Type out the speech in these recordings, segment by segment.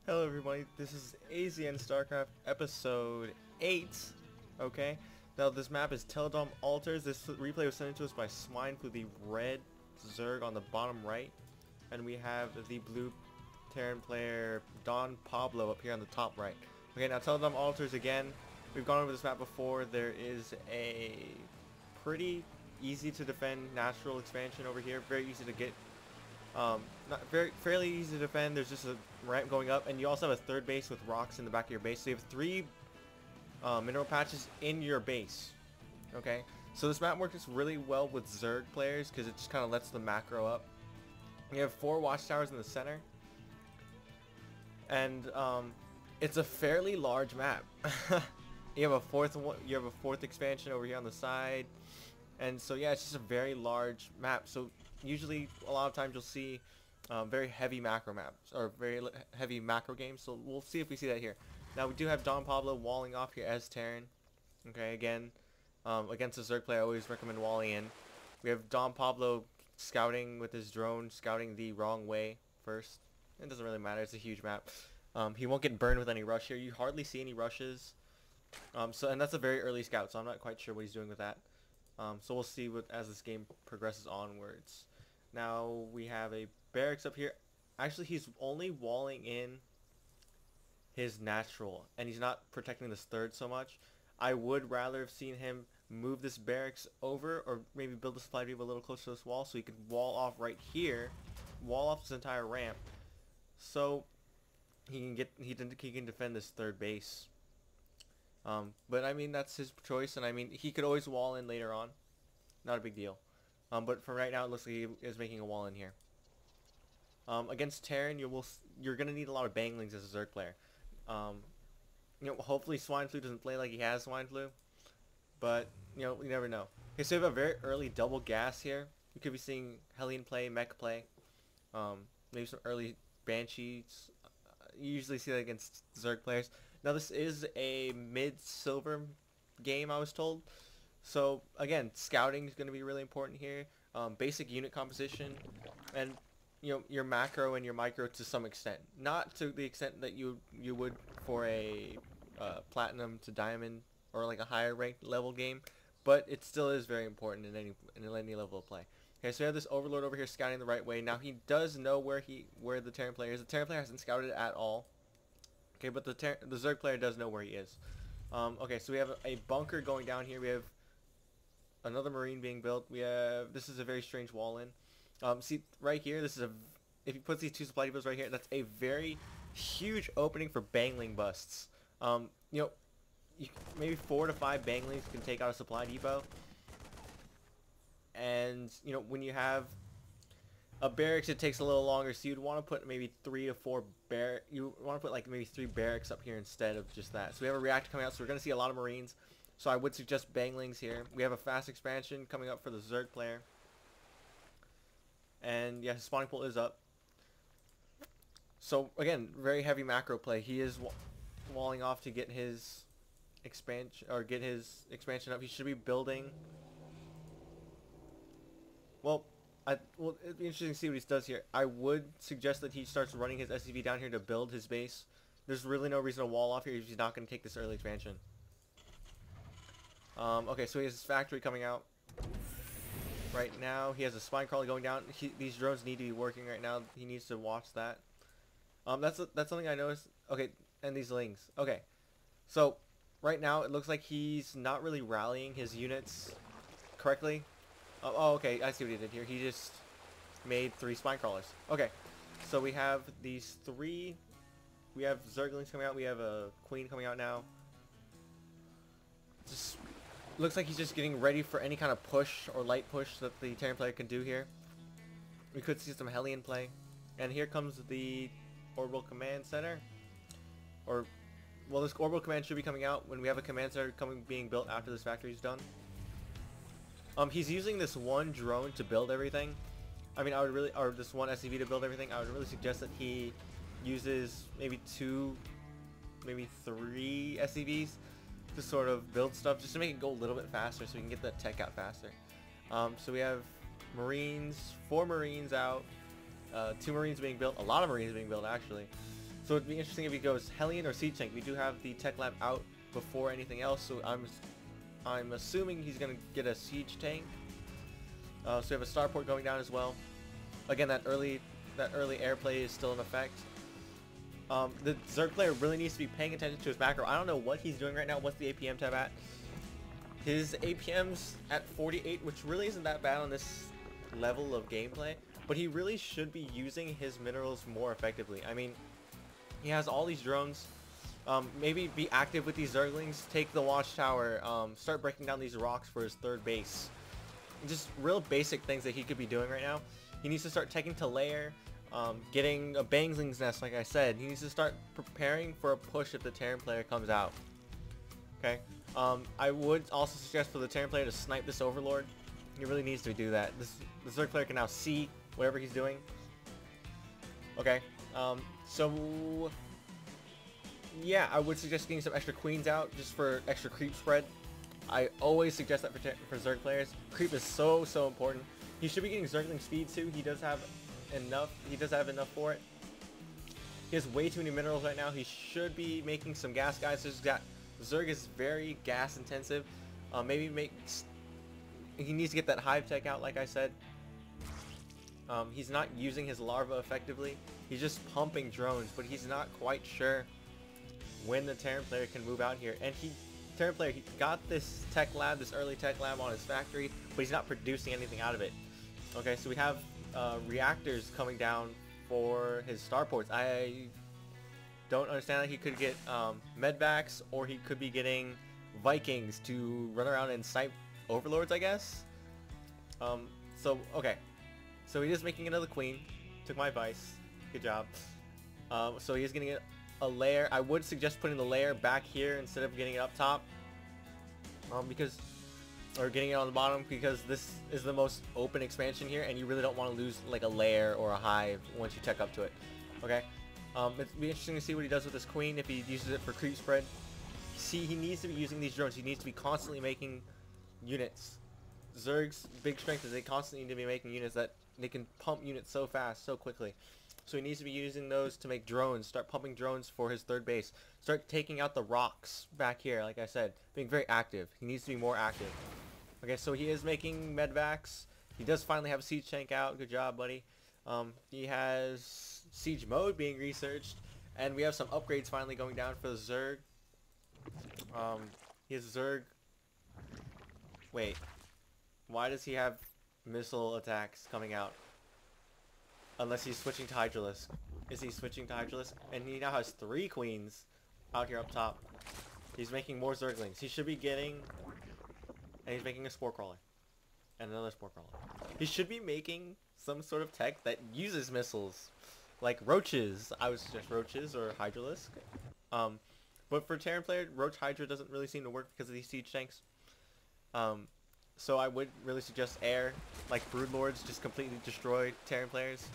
Hello everybody, this is DrAZNstarcraft episode 8, okay? Now this map is Teledom Altars. This replay was sent to us by SwineFlew, the red Zerg on the bottom right. And we have the blue Terran player DonPablo up here on the top right. Okay, now Teledom Altars again. We've gone over this map before. There is a pretty easy to defend natural expansion over here. Very easy to get. Fairly easy to defend. There's just a ramp going up, and you also have a third base with rocks in the back of your base. So you have 3 mineral patches in your base. Okay, so this map works really well with Zerg players because it just kind of lets the macro up. You have 4 watchtowers in the center, and it's a fairly large map. You have a fourth expansion over here on the side, and so yeah, it's just a very large map. So usually a lot of times you'll see very heavy macro maps or very heavy macro games, so we'll see if we see that here. Now we do have DonPablo walling off here as Terran. Okay, again, against a Zerg player I always recommend walling in. We have DonPablo scouting with his drone, scouting the wrong way first. It doesn't really matter, it's a huge map. He won't get burned with any rush here. You hardly see any rushes. And that's a very early scout, so I'm not quite sure what he's doing with that. So we'll see what as this game progresses onwards. Now we have a barracks up here. Actually, he's only walling in his natural, and he's not protecting this third so much. I would rather have seen him move this barracks over, or maybe build a supply depot a little closer to this wall, so he could wall off right here, wall off this entire ramp, so he can defend this third base. But I mean, that's his choice, and I mean, he could always wall in later on. Not a big deal. But for right now, it looks like he is making a wall in here. Against Terran, you're gonna need a lot of banglings as a Zerg player. Hopefully SwineFlew doesn't play like he has SwineFlew, but you never know. Okay, so we have a very early double gas here. You could be seeing Hellion play, Mech play, maybe some early Banshees. You usually see that against Zerg players. Now this is a mid-silver game, I was told. So again, scouting is going to be really important here. Basic unit composition, and your macro and your micro to some extent. Not to the extent that you would for a platinum to diamond or like a higher ranked level game, but it still is very important in any level of play. Okay, so we have this Overlord over here scouting the right way. Now he does know where the Terran player is. The Terran player hasn't scouted at all. Okay, but the Zerg player does know where he is. Okay, so we have a bunker going down here. We have another Marine being built. This is a very strange wall in. See right here, if you put these 2 supply depots right here, that's a very huge opening for bangling busts. Maybe 4 to 5 banglings can take out a supply depot. And when you have a barracks, it takes a little longer, so you'd want to put maybe 3 or 4 you want to put like maybe 3 barracks up here instead of just that. So we have a reactor coming out, so we're going to see a lot of Marines. So I would suggest banglings here. We have a fast expansion coming up for the Zerg player. And yeah, his spawning pool is up. So again, very heavy macro play. He is walling off to get his expansion up. He should be building. Well, it'd be interesting to see what he does here. I would suggest that he starts running his SCV down here to build his base. There's really no reason to wall off here if he's not going to take this early expansion. Okay, so he has his factory coming out. Right now, he has a spine crawler going down. These drones need to be working right now. He needs to watch that. That's something I noticed. Okay, and these lings. Okay, so right now it looks like he's not really rallying his units correctly. Oh, okay, I see what he did here. He just made 3 spine crawlers. Okay, so we have these 3. We have Zerglings coming out. We have a Queen coming out now. Just looks like he's just getting ready for any kind of push or light push that the Terran player can do here. We could see some Hellion play. And here comes the Orbital Command Center. Well, this Orbital Command should be coming out when we have a command center being built after this factory is done. He's using this one drone to build everything. I mean, or this one SCV to build everything. I would really suggest that he uses maybe 2, maybe 3 SCVs to sort of build stuff, just to make it go a little bit faster so we can get that tech out faster. So we have Marines, 4 Marines out, 2 Marines being built, a lot of Marines being built actually. So it'd be interesting if he goes Hellion or Siege Tank. We do have the Tech Lab out before anything else, so I'm assuming he's gonna get a Siege Tank. So we have a Starport going down as well. Again, that early airplay is still in effect. The Zerg player really needs to be paying attention to his macro. I don't know what he's doing right now. What's the APM tab at? His APM's at 48, which really isn't that bad on this level of gameplay, but he really should be using his minerals more effectively. I mean, he has all these drones. Maybe be active with these Zerglings, take the watchtower, start breaking down these rocks for his third base. Just real basic things that he could be doing right now. He needs to start taking to lair, getting a Bangling's Nest, like I said. He needs to start preparing for a push if the Terran player comes out. Okay. I would also suggest for the Terran player to snipe this Overlord. He really needs to do that. The Zerg player can now see whatever he's doing. Okay. So yeah, I would suggest getting some extra queens out just for extra creep spread. I always suggest that for Zerg players. Creep is so important. He should be getting Zergling speed too. He does have enough. He does have enough for it. He has way too many minerals right now. He should be making some gas guys. Zerg is very gas intensive. Maybe he needs to get that hive tech out, like I said. He's not using his larva effectively. He's just pumping drones, but he's not quite sure when the Terran player can move out here. And Terran player, he got this tech lab, this early tech lab on his factory, but he's not producing anything out of it. Okay, so we have reactors coming down for his starports. I don't understand that he could get medvacs, or he could be getting Vikings to run around and snipe overlords, I guess. Okay. So he is making another queen. Took my advice. Good job. So he is getting a layer. I would suggest putting the layer back here instead of getting it up top. Or getting it on the bottom, because this is the most open expansion here, and you really don't want to lose like a layer or a hive once you tech up to it. Okay. It'd be interesting to see what he does with this queen, if he uses it for creep spread. See, he needs to be using these drones. He needs to be constantly making units. Zerg's big strength is they constantly need to be making units that they can pump units so fast, so quickly. So he needs to be using those to make drones, start pumping drones for his third base. Start taking out the rocks back here, like I said. Being very active. He needs to be more active. Okay, so he is making medvacs. He does finally have a siege tank out. Good job, buddy. He has siege mode being researched. And we have some upgrades finally going down for the Zerg. He has Zerg. Wait. Why does he have missile attacks coming out? Unless he's switching to Hydralisk. Is he switching to Hydralisk? And he now has 3 queens out here up top. He's making more Zerglings. He should be getting... And he's making a Spore Crawler. And another Spore Crawler. He should be making some sort of tech that uses missiles. Like roaches. I would suggest roaches or Hydralisk. But for Terran player, Roach Hydra doesn't really seem to work because of these siege tanks. So I would really suggest air, like Broodlords, just completely destroy Terran players.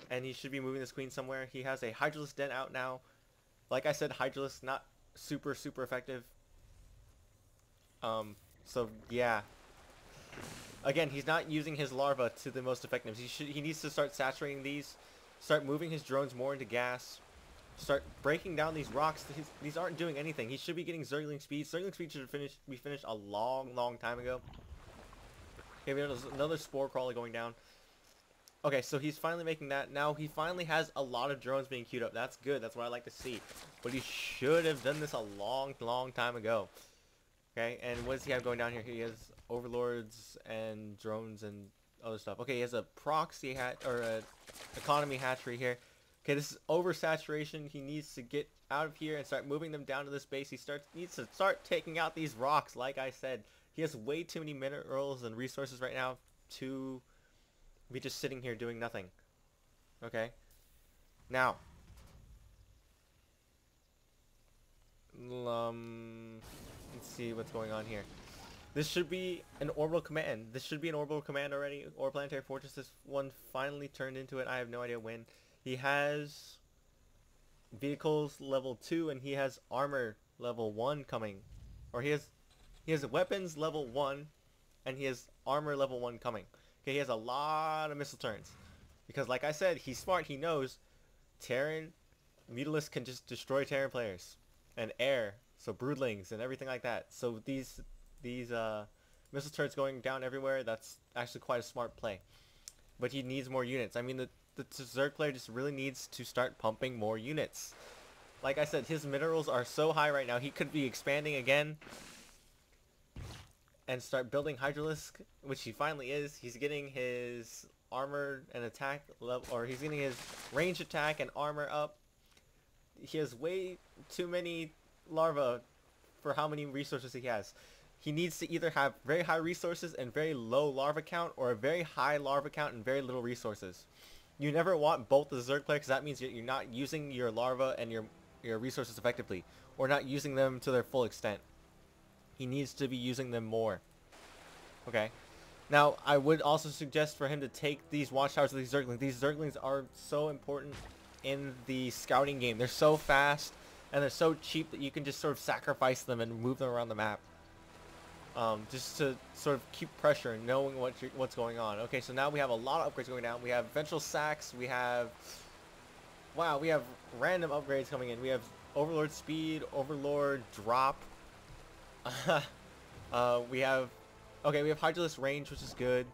And he should be moving this queen somewhere. He has a Hydralisk Den out now. Like I said, Hydralisk not super effective. So yeah. Again, he's not using his larva to the most effectiveness. He needs to start saturating these, start moving his drones more into gas. Start breaking down these rocks. These aren't doing anything. He should be getting Zergling speed. Zergling speed should be finished a long time ago. Okay, we have another Spore Crawler going down. Okay, so he's finally making that. Now he finally has a lot of drones being queued up. That's good. That's what I like to see. But he should have done this a long time ago. Okay, and what does he have going down here? He has overlords and drones and other stuff. Okay, he has a proxy or a economy hatchery here. Okay, this is oversaturation. He needs to get out of here and start moving them down to this base. He needs to start taking out these rocks, like I said. He has way too many minerals and resources right now to be just sitting here doing nothing. Okay? Now. Let's see what's going on here. This should be an orbital command. This should be an orbital command already. Or planetary fortress. This one finally turned into it. I have no idea when. He has vehicles level 2 and he has armor level 1 coming. Or he has weapons level 1 and he has armor level 1 coming. Okay, he has a lot of missile turns. Because like I said, he's smart. He knows Terran Mutalisks can just destroy Terran players, and air, so broodlings and everything like that. So these missile turrets going down everywhere, that's actually quite a smart play. But he needs more units. I mean, the Zerg player just really needs to start pumping more units. Like I said, his minerals are so high right now, he could be expanding again and start building Hydralisk, which he finally is. He's getting his armor and attack level, or he's getting his range attack and armor up. He has way too many larvae for how many resources he has. He needs to either have very high resources and very low larva count, or a very high larva count and very little resources. You never want both the Zerg player, because that means you're not using your larva and your resources effectively, or not using them to their full extent. He needs to be using them more. Okay. Now, I would also suggest for him to take these watchtowers of these Zerglings. These Zerglings are so important in the scouting game. They're so fast, and they're so cheap that you can just sort of sacrifice them and move them around the map. Just to sort of keep pressure and knowing what's going on. Okay, so now we have a lot of upgrades going down. We have ventral sacks. We have... Wow, we have random upgrades coming in. We have Overlord Speed, Overlord Drop. We have... Okay, we have Hydralisk Range, which is good.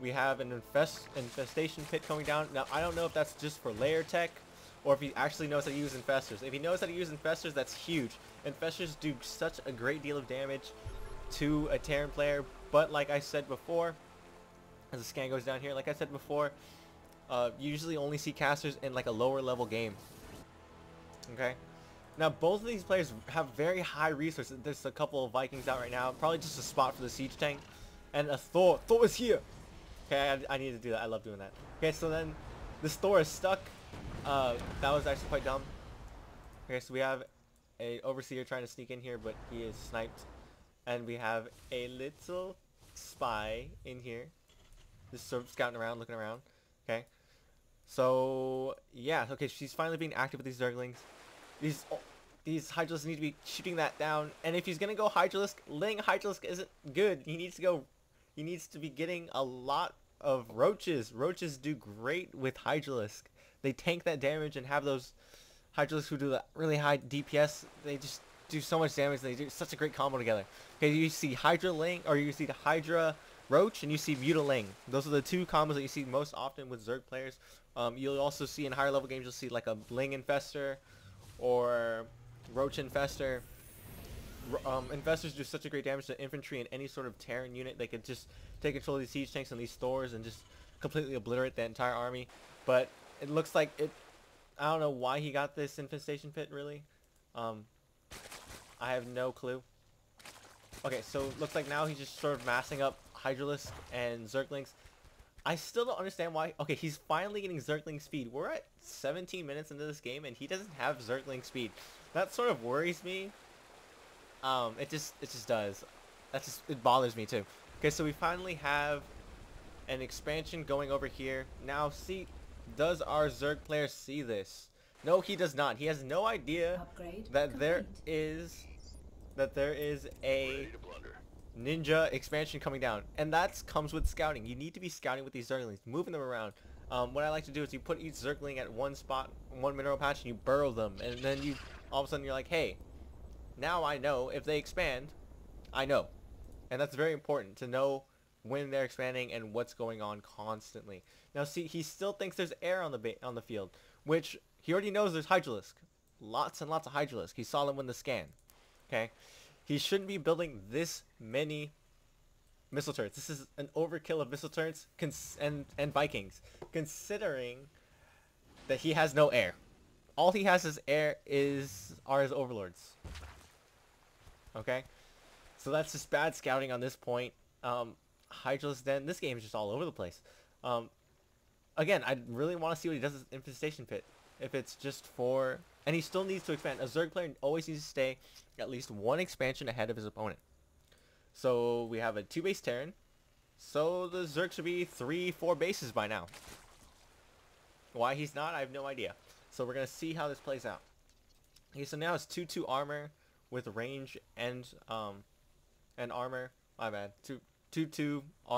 We have an Infestation Pit coming down. Now, I don't know if that's just for layer tech, or if he actually knows how to use Infestors. If he knows how to use Infestors, that's huge. Infestors do such a great deal of damage to a Terran player, but like I said before, as the scan goes down here, like I said before, you usually only see casters in like a lower level game. Okay? Now, both of these players have very high resources. There's a couple of Vikings out right now. Probably just a spot for the siege tank. And a Thor. Thor is here! Okay, I need to do that. I love doing that. Okay, so then this Thor is stuck. That was actually quite dumb. Okay, so we have a Overseer trying to sneak in here, but he is sniped. And we have a little spy in here. Just sort of scouting around, looking around. Okay. So, yeah. Okay, she's finally being active with these Zerglings. These Hydralisks need to be shooting that down. And if he's gonna go Hydralisk, laying Hydralisk isn't good. He needs to be getting a lot of Roaches. Roaches do great with Hydralisk. They tank that damage and have those Hydralisks who do that really high DPS. They just do so much damage. They do such a great combo together. Okay, you see Hydra Ling, or you see the Hydra Roach, and you see Mutaling. Those are the two combos that you see most often with Zerg players. You'll also see in higher level games, you'll see like a Ling Infestor or Roach Infestor. Infestors do such a great damage to infantry and any sort of Terran unit. They could just take control of these siege tanks and these Thors and just completely obliterate the entire army. But it looks like it... I don't know why he got this Infestation Pit, really. I have no clue. Okay, so it looks like now he's just sort of massing up Hydralisk and Zerglings. I still don't understand why... Okay, he's finally getting Zergling speed. We're at 17 minutes into this game and he doesn't have Zergling speed. That sort of worries me. It just does. It bothers me too. Okay, so we finally have an expansion going over here. Now, see, does our Zerg player see this? No, he does not. He has no idea that there is a ninja expansion coming down, and that comes with scouting. You need to be scouting with these Zerglings, moving them around. What I like to do is you put each Zergling at one spot, one mineral patch, and you burrow them, and then you all of a sudden you're like, hey, now I know if they expand, I know. And that's very important to know when they're expanding and what's going on constantly. Now see, he still thinks there's air on the field, which he already knows there's Hydralisk. Lots and lots of Hydralisk. He saw them in the scan. Okay? He shouldn't be building this many missile turrets. This is an overkill of missile turrets and Vikings, considering that he has no air. All he has is air are his overlords. Okay? So that's just bad scouting on this point. Hydralisk Den, this game is just all over the place. Again, I really want to see what he does with Infestation Pit. If it's just for... And he still needs to expand. A Zerg player always needs to stay at least one expansion ahead of his opponent. So we have a 2-base Terran. So the Zerg should be 3-4 bases by now. Why he's not, I have no idea. So we're going to see how this plays out. Okay, so now it's 2-2 armor with range and armor. My bad. 2-2 armor.